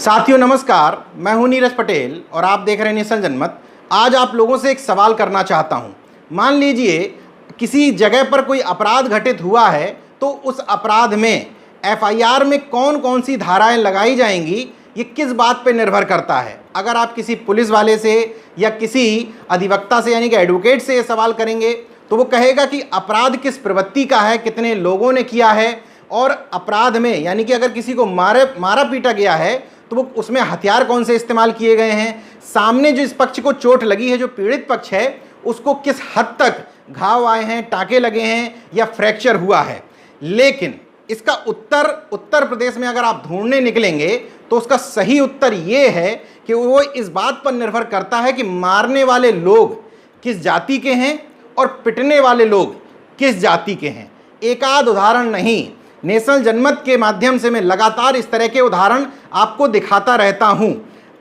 साथियों नमस्कार, मैं हूं नीरज पटेल और आप देख रहे हैं नेशनल जनमत। आज आप लोगों से एक सवाल करना चाहता हूं। मान लीजिए किसी जगह पर कोई अपराध घटित हुआ है तो उस अपराध में एफआईआर में कौन कौन सी धाराएं लगाई जाएंगी, ये किस बात पर निर्भर करता है। अगर आप किसी पुलिस वाले से या किसी अधिवक्ता से यानी कि एडवोकेट से ये सवाल करेंगे तो वो कहेगा कि अपराध किस प्रवृत्ति का है, कितने लोगों ने किया है, और अपराध में यानी कि अगर किसी को मारा पीटा गया है तो वो उसमें हथियार कौन से इस्तेमाल किए गए हैं, सामने जो इस पक्ष को चोट लगी है, जो पीड़ित पक्ष है, उसको किस हद तक घाव आए हैं, टाँके लगे हैं या फ्रैक्चर हुआ है। लेकिन इसका उत्तर प्रदेश में अगर आप ढूंढने निकलेंगे तो उसका सही उत्तर ये है कि वो इस बात पर निर्भर करता है कि मारने वाले लोग किस जाति के हैं और पिटने वाले लोग किस जाति के हैं। एक आध उदाहरण नहीं, नेशनल जनमत के माध्यम से मैं लगातार इस तरह के उदाहरण आपको दिखाता रहता हूं।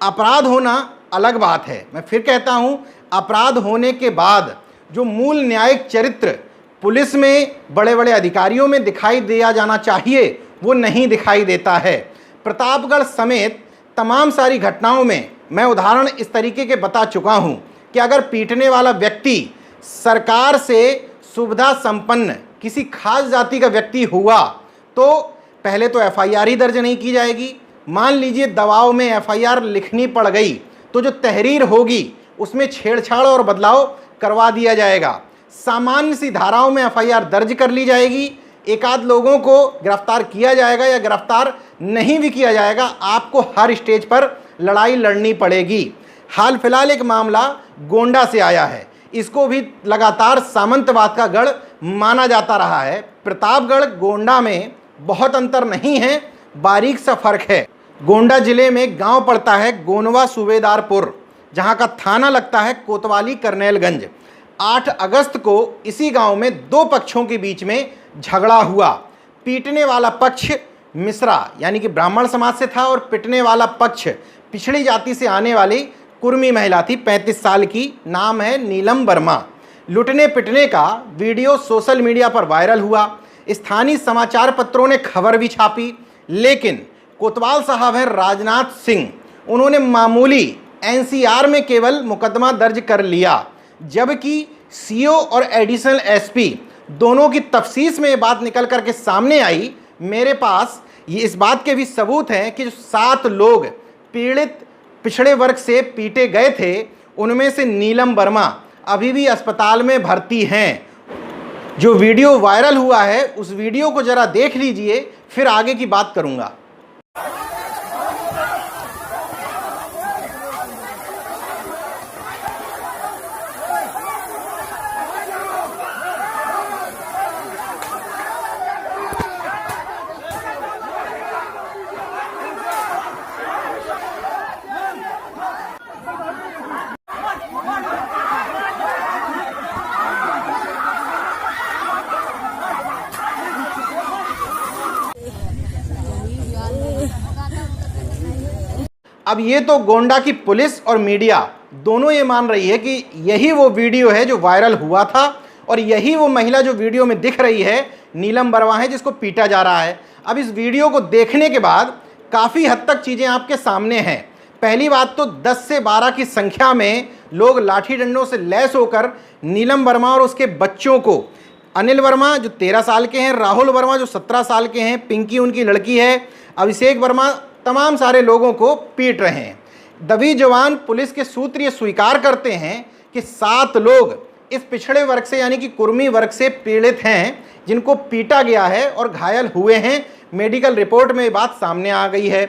अपराध होना अलग बात है, मैं फिर कहता हूं, अपराध होने के बाद जो मूल न्यायिक चरित्र पुलिस में बड़े बड़े अधिकारियों में दिखाई दिया जाना चाहिए वो नहीं दिखाई देता है। प्रतापगढ़ समेत तमाम सारी घटनाओं में मैं उदाहरण इस तरीके के बता चुका हूं कि अगर पीटने वाला व्यक्ति सरकार से सुविधा संपन्न किसी खास जाति का व्यक्ति हुआ तो पहले तो एफआईआर ही दर्ज नहीं की जाएगी। मान लीजिए दबाव में एफआईआर लिखनी पड़ गई तो जो तहरीर होगी उसमें छेड़छाड़ और बदलाव करवा दिया जाएगा। सामान्य सी धाराओं में एफआईआर दर्ज कर ली जाएगी, एक आध लोगों को गिरफ्तार किया जाएगा या गिरफ्तार नहीं भी किया जाएगा। आपको हर स्टेज पर लड़ाई लड़नी पड़ेगी। हाल फिलहाल एक मामला गोंडा से आया है, इसको भी लगातार सामंतवाद का गढ़ माना जाता रहा है। प्रतापगढ़ गोंडा में बहुत अंतर नहीं है, बारीक सा फर्क है। गोंडा जिले में गांव पड़ता है गोनवा सूबेदारपुर, जहां का थाना लगता है कोतवाली करनेलगंज। 8 अगस्त को इसी गांव में दो पक्षों के बीच में झगड़ा हुआ। पीटने वाला पक्ष मिश्रा यानी कि ब्राह्मण समाज से था और पिटने वाला पक्ष पिछड़ी जाति से आने वाली कुर्मी महिला थी, 35 साल की, नाम है नीलम वर्मा। लुटने पिटने का वीडियो सोशल मीडिया पर वायरल हुआ, स्थानीय समाचार पत्रों ने खबर भी छापी। लेकिन कोतवाल साहब हैं राजनाथ सिंह, उन्होंने मामूली एनसीआर में केवल मुकदमा दर्ज कर लिया, जबकि सीओ और एडिशनल एसपी दोनों की तफसीस में ये बात निकल करके सामने आई। मेरे पास ये इस बात के भी सबूत हैं कि जो 7 लोग पीड़ित पिछड़े वर्ग से पीटे गए थे उनमें से नीलम वर्मा अभी भी अस्पताल में भर्ती हैं। जो वीडियो वायरल हुआ है उस वीडियो को जरा देख लीजिए, फिर आगे की बात करूंगा। अब ये तो गोंडा की पुलिस और मीडिया दोनों ये मान रही है कि यही वो वीडियो है जो वायरल हुआ था और यही वो महिला जो वीडियो में दिख रही है नीलम वर्मा है जिसको पीटा जा रहा है। अब इस वीडियो को देखने के बाद काफ़ी हद तक चीज़ें आपके सामने हैं। पहली बात तो 10 से 12 की संख्या में लोग लाठी डंडों से लैस होकर नीलम वर्मा और उसके बच्चों को, अनिल वर्मा जो 13 साल के हैं, राहुल वर्मा जो 17 साल के हैं, पिंकी उनकी लड़की है, अभिषेक वर्मा, तमाम सारे लोगों को पीट रहे हैं। दबी जवान पुलिस के सूत्र ये स्वीकार करते हैं कि 7 लोग इस पिछड़े वर्ग से यानी कि कुर्मी वर्ग से पीड़ित हैं जिनको पीटा गया है और घायल हुए हैं। मेडिकल रिपोर्ट में ये बात सामने आ गई है।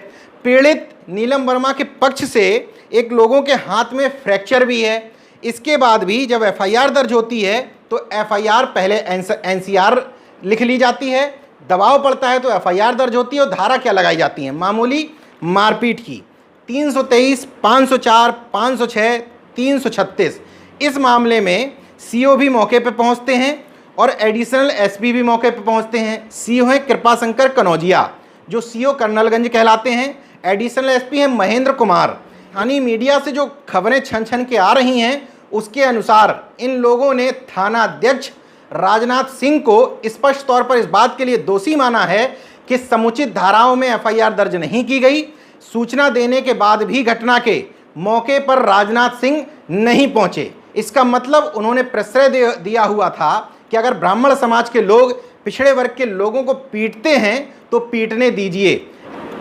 पीड़ित नीलम वर्मा के पक्ष से एक लोगों के हाथ में फ्रैक्चर भी है। इसके बाद भी जब एफआईआर दर्ज होती है तो एफआईआर पहले एनसीआर लिख ली जाती है, दबाव पड़ता है तो एफआईआर दर्ज होती है और धारा क्या लगाई जाती है, मामूली मारपीट की 323, 504, 506, 336। इस मामले में सीओ भी मौके पर पहुंचते हैं और एडिशनल एसपी भी मौके पर पहुंचते हैं। सीओ हैं कृपाशंकर कनौजिया जो सीओ करनलगंज कहलाते हैं, एडिशनल एसपी हैं महेंद्र कुमार। स्थानीय मीडिया से जो खबरें छन छन के आ रही हैं उसके अनुसार इन लोगों ने थाना अध्यक्ष राजनाथ सिंह को स्पष्ट तौर पर इस बात के लिए दोषी माना है कि समुचित धाराओं में एफआईआर दर्ज नहीं की गई, सूचना देने के बाद भी घटना के मौके पर राजनाथ सिंह नहीं पहुंचे। इसका मतलब उन्होंने प्रश्रय दिया हुआ था कि अगर ब्राह्मण समाज के लोग पिछड़े वर्ग के लोगों को पीटते हैं तो पीटने दीजिए।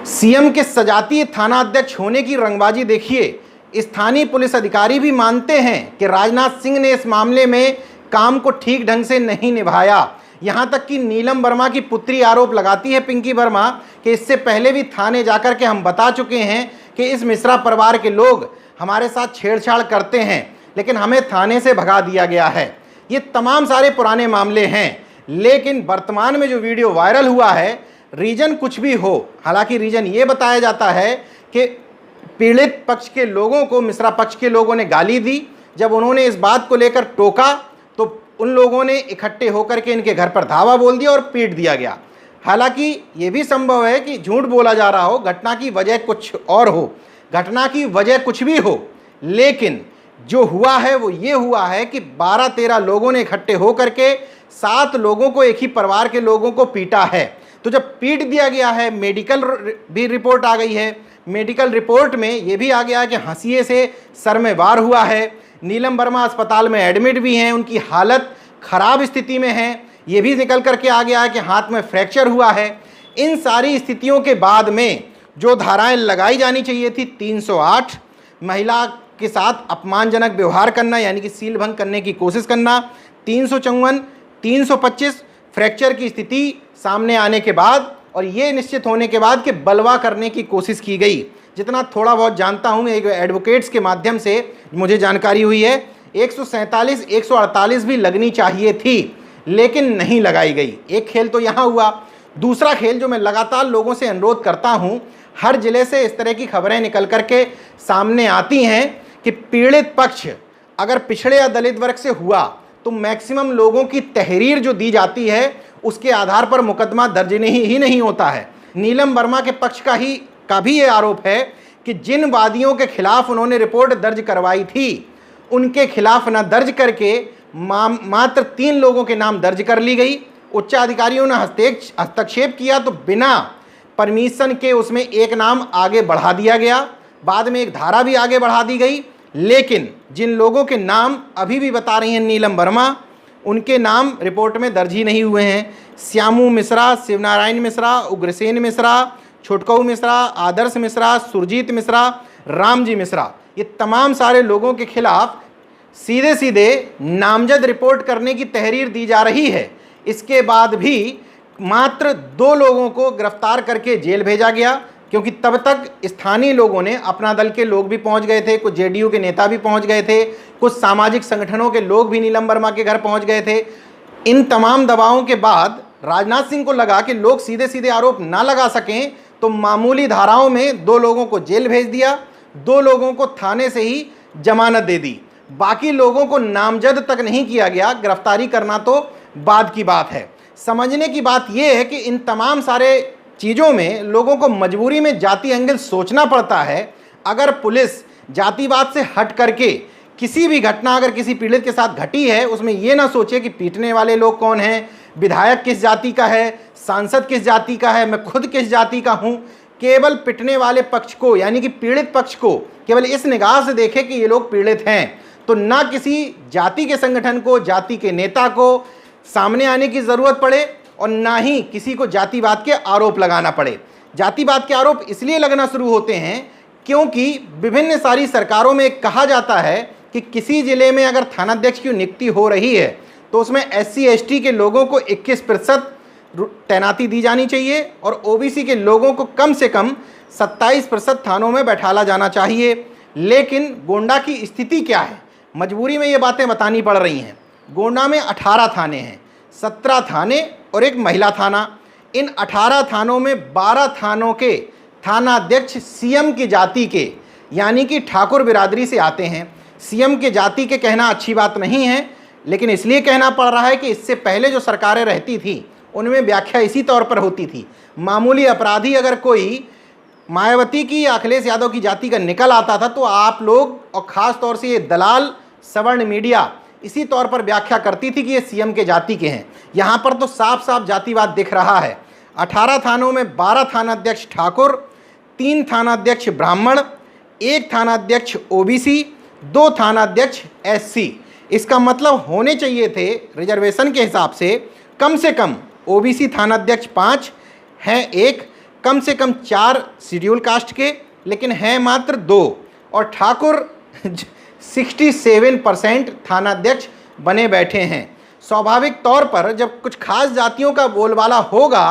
सीएम के सजातीय थाना अध्यक्ष होने की रंगबाजी देखिए। स्थानीय पुलिस अधिकारी भी मानते हैं कि राजनाथ सिंह ने इस मामले में काम को ठीक ढंग से नहीं निभाया। यहां तक कि नीलम वर्मा की पुत्री आरोप लगाती है, पिंकी वर्मा, कि इससे पहले भी थाने जाकर के हम बता चुके हैं कि इस मिश्रा परिवार के लोग हमारे साथ छेड़छाड़ करते हैं, लेकिन हमें थाने से भगा दिया गया है। ये तमाम सारे पुराने मामले हैं, लेकिन वर्तमान में जो वीडियो वायरल हुआ है, रीजन कुछ भी हो, हालांकि रीजन ये बताया जाता है कि पीड़ित पक्ष के लोगों को मिश्रा पक्ष के लोगों ने गाली दी। जब उन्होंने इस बात को लेकर टोका तो उन लोगों ने इकट्ठे होकर के इनके घर पर धावा बोल दिया और पीट दिया गया। हालांकि ये भी संभव है कि झूठ बोला जा रहा हो, घटना की वजह कुछ और हो, घटना की वजह कुछ भी हो, लेकिन जो हुआ है वो ये हुआ है कि 12-13 लोगों ने इकट्ठे होकर के 7 लोगों को, एक ही परिवार के लोगों को पीटा है। तो जब पीट दिया गया है, मेडिकल भी रिपोर्ट आ गई है। मेडिकल रिपोर्ट में ये भी आ गया कि हंसिए से सर में वार हुआ है। नीलम वर्मा अस्पताल में एडमिट भी हैं, उनकी हालत खराब स्थिति में है। ये भी निकल करके आ गया है कि हाथ में फ्रैक्चर हुआ है। इन सारी स्थितियों के बाद में जो धाराएं लगाई जानी चाहिए थी, 308 महिला के साथ अपमानजनक व्यवहार करना यानी कि सील भंग करने की कोशिश करना, 354, 325 फ्रैक्चर की स्थिति सामने आने के बाद और ये निश्चित होने के बाद कि बलवा करने की कोशिश की गई। जितना थोड़ा बहुत जानता हूँ, एक एडवोकेट्स के माध्यम से मुझे जानकारी हुई है, 147, 148 भी लगनी चाहिए थी, लेकिन नहीं लगाई गई। एक खेल तो यहाँ हुआ। दूसरा खेल जो मैं लगातार लोगों से अनुरोध करता हूँ, हर जिले से इस तरह की खबरें निकल करके सामने आती हैं कि पीड़ित पक्ष अगर पिछड़े या दलित वर्ग से हुआ तो मैक्सिमम लोगों की तहरीर जो दी जाती है उसके आधार पर मुकदमा दर्ज ही नहीं होता है। नीलम वर्मा के पक्ष का भी ये आरोप है कि जिन वादियों के खिलाफ उन्होंने रिपोर्ट दर्ज करवाई थी उनके खिलाफ न दर्ज करके मात्र 3 लोगों के नाम दर्ज कर ली गई। उच्चाधिकारियों ने हस्तक्षेप किया तो बिना परमिशन के उसमें एक नाम आगे बढ़ा दिया गया, बाद में एक धारा भी आगे बढ़ा दी गई। लेकिन जिन लोगों के नाम अभी भी बता रही हैं नीलम वर्मा, उनके नाम रिपोर्ट में दर्ज ही नहीं हुए हैं। श्यामू मिश्रा, शिवनारायण मिश्रा, उग्रसेन मिश्रा, छुटकऊ मिश्रा, आदर्श मिश्रा, सुरजीत मिश्रा, रामजी मिश्रा, ये तमाम सारे लोगों के खिलाफ सीधे सीधे नामजद रिपोर्ट करने की तहरीर दी जा रही है। इसके बाद भी मात्र 2 लोगों को गिरफ्तार करके जेल भेजा गया, क्योंकि तब तक स्थानीय लोगों ने, अपना दल के लोग भी पहुंच गए थे, कुछ जेडीयू के नेता भी पहुंच गए थे, कुछ सामाजिक संगठनों के लोग भी नीलम वर्मा के घर पहुंच गए थे। इन तमाम दबावों के बाद राजनाथ सिंह को लगा कि लोग सीधे सीधे आरोप ना लगा सकें, तो मामूली धाराओं में 2 लोगों को जेल भेज दिया, 2 लोगों को थाने से ही जमानत दे दी, बाकी लोगों को नामजद तक नहीं किया गया। गिरफ्तारी करना तो बाद की बात है। समझने की बात यह है कि इन तमाम सारे चीज़ों में लोगों को मजबूरी में जाति एंगल सोचना पड़ता है। अगर पुलिस जातिवाद से हट करके किसी भी घटना अगर किसी पीड़ित के साथ घटी है, उसमें ये ना सोचे कि पीटने वाले लोग कौन हैं, विधायक किस जाति का है, सांसद किस जाति का है, मैं खुद किस जाति का हूँ, केवल पिटने वाले पक्ष को यानी कि पीड़ित पक्ष को केवल इस निगाह से देखे कि ये लोग पीड़ित हैं, तो ना किसी जाति के संगठन को, जाति के नेता को सामने आने की ज़रूरत पड़े और ना ही किसी को जातिवाद के आरोप लगाना पड़े। जातिवाद के आरोप इसलिए लगना शुरू होते हैं क्योंकि विभिन्न सारी सरकारों में कहा जाता है कि किसी ज़िले में अगर थानाध्यक्ष की नियुक्ति हो रही है तो उसमें SC ST के लोगों को 21% तैनाती दी जानी चाहिए और OBC के लोगों को कम से कम 27% थानों में बैठाला जाना चाहिए। लेकिन गोंडा की स्थिति क्या है, मजबूरी में ये बातें बतानी पड़ रही हैं। गोंडा में 18 थाने हैं, 17 थाने और एक महिला थाना। इन 18 थानों में 12 थानों के थानाध्यक्ष CM की जाति के यानी कि ठाकुर बिरादरी से आते हैं। CM के जाति के कहना अच्छी बात नहीं है, लेकिन इसलिए कहना पड़ रहा है कि इससे पहले जो सरकारें रहती थी उनमें व्याख्या इसी तौर पर होती थी। मामूली अपराधी अगर कोई मायावती की या अखिलेश यादव की जाति का निकल आता था तो आप लोग और ख़ास तौर से ये दलाल सवर्ण मीडिया इसी तौर पर व्याख्या करती थी कि ये CM के जाति के हैं। यहाँ पर तो साफ साफ जातिवाद दिख रहा है। 18 थानों में 12 थानाध्यक्ष ठाकुर, 3 थानाध्यक्ष ब्राह्मण, 1 थानाध्यक्ष ओबीसी, 2 थानाध्यक्ष एससी। इसका मतलब होने चाहिए थे रिजर्वेशन के हिसाब से कम ओबीसी थानाध्यक्ष 5 हैं, 1 कम से कम 4 शेड्यूल कास्ट के, लेकिन हैं मात्र 2, और ठाकुर 67% थानाध्यक्ष बने बैठे हैं। स्वाभाविक तौर पर जब कुछ खास जातियों का बोलबाला होगा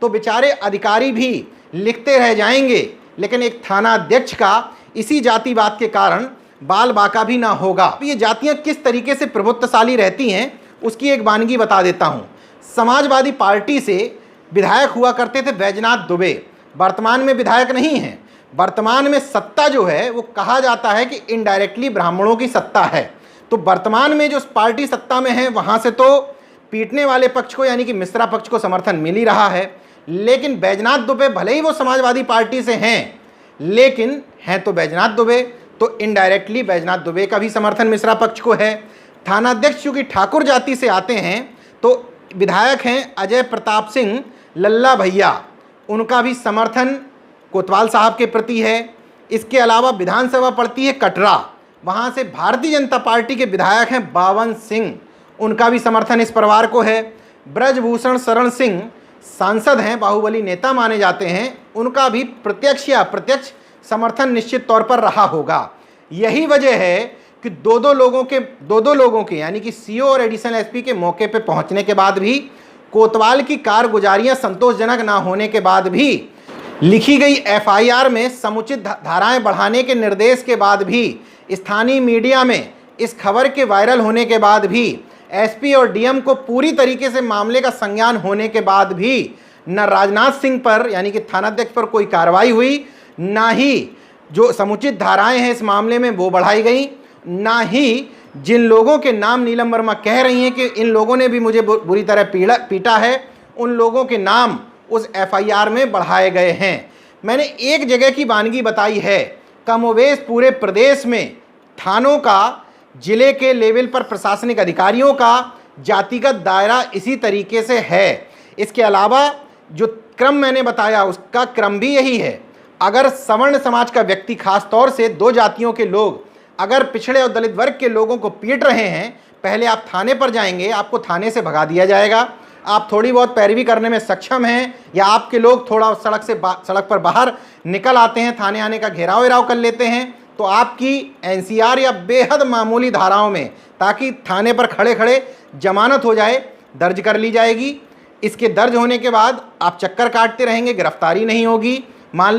तो बेचारे अधिकारी भी लिखते रह जाएंगे, लेकिन एक थानाध्यक्ष का इसी जातिवाद के कारण बाल बाका भी ना होगा। ये जातियां किस तरीके से प्रभुत्वशाली रहती हैं उसकी एक वानगी बता देता हूं। समाजवादी पार्टी से विधायक हुआ करते थे बैजनाथ दुबे, वर्तमान में विधायक नहीं हैं। वर्तमान में सत्ता जो है वो कहा जाता है कि इनडायरेक्टली ब्राह्मणों की सत्ता है। तो वर्तमान में जो पार्टी सत्ता में है वहाँ से तो पीटने वाले पक्ष को यानी कि मिश्रा पक्ष को समर्थन मिल ही रहा है, लेकिन बैजनाथ दुबे भले ही वो समाजवादी पार्टी से हैं, लेकिन हैं तो बैजनाथ दुबे, तो इनडायरेक्टली बैजनाथ दुबे का भी समर्थन मिश्रा पक्ष को है। थानाध्यक्ष चूँकि ठाकुर जाति से आते हैं तो विधायक हैं अजय प्रताप सिंह लल्ला भैया, उनका भी समर्थन कोतवाल साहब के प्रति है। इसके अलावा विधानसभा पड़ती है कटरा, वहाँ से भारतीय जनता पार्टी के विधायक हैं बावन सिंह, उनका भी समर्थन इस परिवार को है। ब्रजभूषण शरण सिंह सांसद हैं, बाहुबली नेता माने जाते हैं, उनका भी प्रत्यक्ष या अप्रत्यक्ष समर्थन निश्चित तौर पर रहा होगा। यही वजह है कि दो दो लोगों के यानी कि सीओ और एडिशनल एसपी के मौके पर पहुंचने के बाद भी, कोतवाल की कारगुजारियां संतोषजनक ना होने के बाद भी, लिखी गई एफआईआर में समुचित धाराएं बढ़ाने के निर्देश के बाद भी, स्थानीय मीडिया में इस खबर के वायरल होने के बाद भी, एसपी और डीएम को पूरी तरीके से मामले का संज्ञान होने के बाद भी न राजनाथ सिंह पर यानी कि थानाध्यक्ष पर कोई कार्रवाई हुई, ना ही जो समुचित धाराएं हैं इस मामले में वो बढ़ाई गई, ना ही जिन लोगों के नाम नीलम वर्मा कह रही हैं कि इन लोगों ने भी मुझे बुरी तरह पीटा है, उन लोगों के नाम उस एफआईआर में बढ़ाए गए हैं। मैंने एक जगह की वानगी बताई है, कमोवेश पूरे प्रदेश में थानों का, जिले के लेवल पर प्रशासनिक अधिकारियों का जातिगत दायरा इसी तरीके से है। इसके अलावा जो क्रम मैंने बताया उसका क्रम भी यही है। अगर सवर्ण समाज का व्यक्ति, खास तौर से 2 जातियों के लोग अगर पिछड़े और दलित वर्ग के लोगों को पीट रहे हैं, पहले आप थाने पर जाएंगे, आपको थाने से भगा दिया जाएगा। आप थोड़ी बहुत पैरवी करने में सक्षम हैं या आपके लोग थोड़ा सड़क पर बाहर निकल आते हैं, थाने आने का घेराव वेराव कर लेते हैं, तो आपकी एनसीआर या बेहद मामूली धाराओं में, ताकि थाने पर खड़े खड़े जमानत हो जाए, दर्ज कर ली जाएगी। इसके दर्ज होने के बाद आप चक्कर काटते रहेंगे, गिरफ्तारी नहीं होगी। मान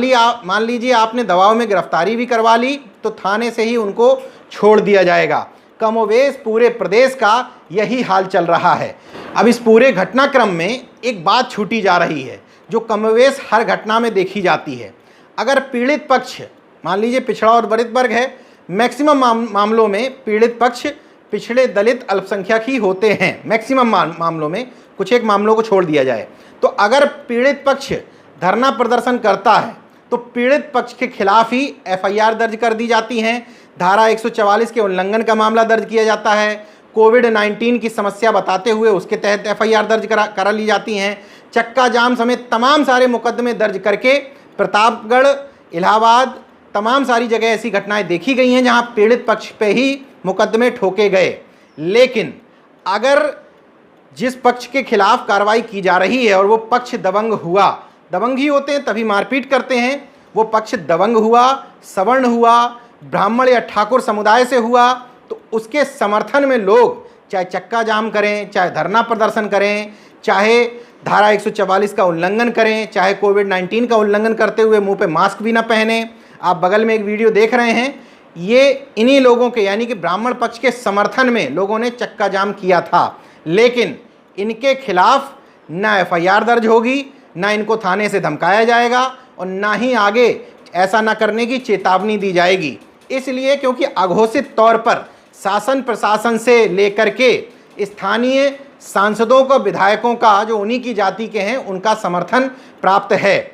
लीजिए आपने दबाव में गिरफ्तारी भी करवा ली तो थाने से ही उनको छोड़ दिया जाएगा। कमोवेश पूरे प्रदेश का यही हाल चल रहा है। अब इस पूरे घटनाक्रम में एक बात छूटी जा रही है जो कमोवेश हर घटना में देखी जाती है। अगर पीड़ित पक्ष, मान लीजिए पिछड़ा और दलित वर्ग है, मैक्सिमम मामलों में पीड़ित पक्ष पिछड़े दलित अल्पसंख्यक ही होते हैं, मैक्सिमम मामलों में, कुछ एक मामलों को छोड़ दिया जाए तो। अगर पीड़ित पक्ष धरना प्रदर्शन करता है तो पीड़ित पक्ष के खिलाफ ही एफआईआर दर्ज कर दी जाती हैं, धारा 144 के उल्लंघन का मामला दर्ज किया जाता है, कोविड-19 की समस्या बताते हुए उसके तहत एफआईआर दर्ज करा ली जाती हैं। चक्का जाम समेत तमाम सारे मुकदमे दर्ज करके प्रतापगढ़, इलाहाबाद, तमाम सारी जगह ऐसी घटनाएं देखी गई हैं जहां पीड़ित पक्ष पे ही मुकदमे ठोके गए। लेकिन अगर जिस पक्ष के खिलाफ कार्रवाई की जा रही है और वो पक्ष दबंग हुआ, दबंग ही होते हैं तभी मारपीट करते हैं, वो पक्ष दबंग हुआ, सवर्ण हुआ, ब्राह्मण या ठाकुर समुदाय से हुआ, तो उसके समर्थन में लोग चाहे चक्का जाम करें, चाहे धरना प्रदर्शन करें, चाहे धारा 144 का उल्लंघन करें, चाहे कोविड-19 का उल्लंघन करते हुए मुंह पे मास्क भी ना पहने। आप बगल में एक वीडियो देख रहे हैं, ये इन्हीं लोगों के यानी कि ब्राह्मण पक्ष के समर्थन में लोगों ने चक्का जाम किया था। लेकिन इनके खिलाफ ना एफआईआर दर्ज होगी, ना इनको थाने से धमकाया जाएगा और ना ही आगे ऐसा ना करने की चेतावनी दी जाएगी। इसलिए क्योंकि अघोषित तौर पर शासन प्रशासन से लेकर के स्थानीय सांसदों को, विधायकों का, जो उन्हीं की जाति के हैं, उनका समर्थन प्राप्त है।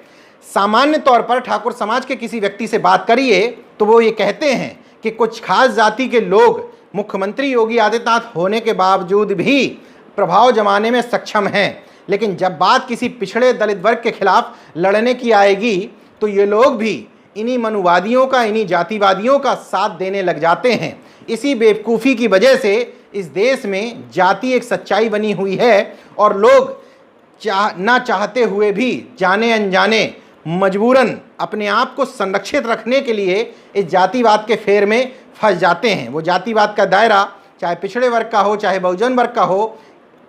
सामान्य तौर पर ठाकुर समाज के किसी व्यक्ति से बात करिए तो वो ये कहते हैं कि कुछ खास जाति के लोग मुख्यमंत्री योगी आदित्यनाथ होने के बावजूद भी प्रभाव जमाने में सक्षम हैं, लेकिन जब बात किसी पिछड़े दलित वर्ग के खिलाफ लड़ने की आएगी तो ये लोग भी इन्हीं मनुवादियों का, इन्हीं जातिवादियों का साथ देने लग जाते हैं। इसी बेवकूफ़ी की वजह से इस देश में जाति एक सच्चाई बनी हुई है और लोग ना चाहते हुए भी जाने अनजाने मजबूरन अपने आप को संरक्षित रखने के लिए इस जातिवाद के फेर में फंस जाते हैं। वो जातिवाद का दायरा चाहे पिछड़े वर्ग का हो, चाहे बहुजन वर्ग का हो,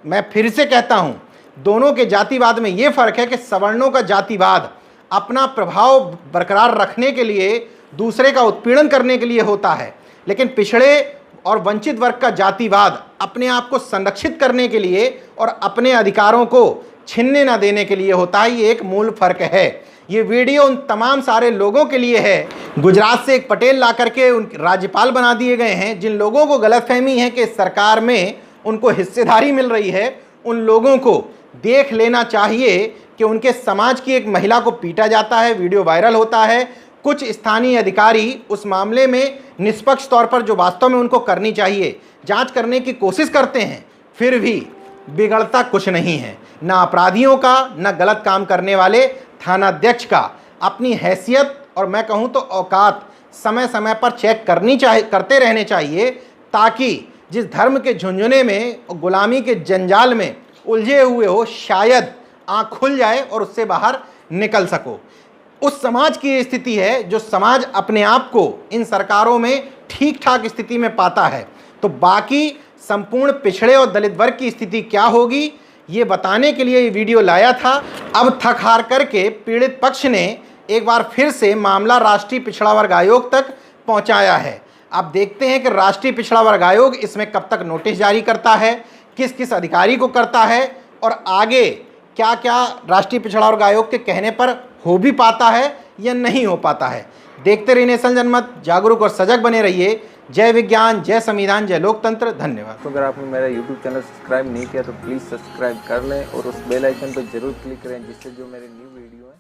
मैं फिर से कहता हूं, दोनों के जातिवाद में ये फ़र्क है कि सवर्णों का जातिवाद अपना प्रभाव बरकरार रखने के लिए, दूसरे का उत्पीड़न करने के लिए होता है, लेकिन पिछड़े और वंचित वर्ग का जातिवाद अपने आप को संरक्षित करने के लिए और अपने अधिकारों को छीनने न देने के लिए होता है। ये एक मूल फर्क है। ये वीडियो उन तमाम सारे लोगों के लिए है, गुजरात से एक पटेल ला करके उन राज्यपाल बना दिए गए हैं, जिन लोगों को गलतफहमी है कि सरकार में उनको हिस्सेदारी मिल रही है। उन लोगों को देख लेना चाहिए कि उनके समाज की एक महिला को पीटा जाता है, वीडियो वायरल होता है। कुछ स्थानीय अधिकारी उस मामले में निष्पक्ष तौर पर, जो वास्तव में उनको करनी चाहिए, जांच करने की कोशिश करते हैं, फिर भी बिगड़ता कुछ नहीं है। ना अपराधियों का, ना गलत काम करने वाले थानाध्यक्ष का अपनी हैसियत और मैं कहूं तो औकात समय समय पर चेक करते रहने चाहिए, ताकि जिस धर्म के झुंझुने में, गुलामी के जंजाल में उलझे हुए हो, शायद आँख खुल जाए और उससे बाहर निकल सको। उस समाज की ये स्थिति है जो समाज अपने आप को इन सरकारों में ठीक ठाक स्थिति में पाता है। तो बाकी संपूर्ण पिछड़े और दलित वर्ग की स्थिति क्या होगी, ये बताने के लिए ये वीडियो लाया था। अब थक हार करके पीड़ित पक्ष ने एक बार फिर से मामला राष्ट्रीय पिछड़ा वर्ग आयोग तक पहुंचाया है। अब देखते हैं कि राष्ट्रीय पिछड़ा वर्ग आयोग इसमें कब तक नोटिस जारी करता है, किस किस अधिकारी को करता है और आगे क्या क्या राष्ट्रीय पिछड़ा वर्ग आयोग के कहने पर हो भी पाता है या नहीं हो पाता है। देखते रहिए नेशन जनमत, जागरूक और सजग बने रहिए। जय विज्ञान, जय संविधान, जय लोकतंत्र। धन्यवाद। तो अगर आपने मेरा YouTube चैनल सब्सक्राइब नहीं किया तो प्लीज़ सब्सक्राइब कर लें और उस बेल आइकन पर जरूर क्लिक करें, जिससे जो मेरे न्यू वीडियो है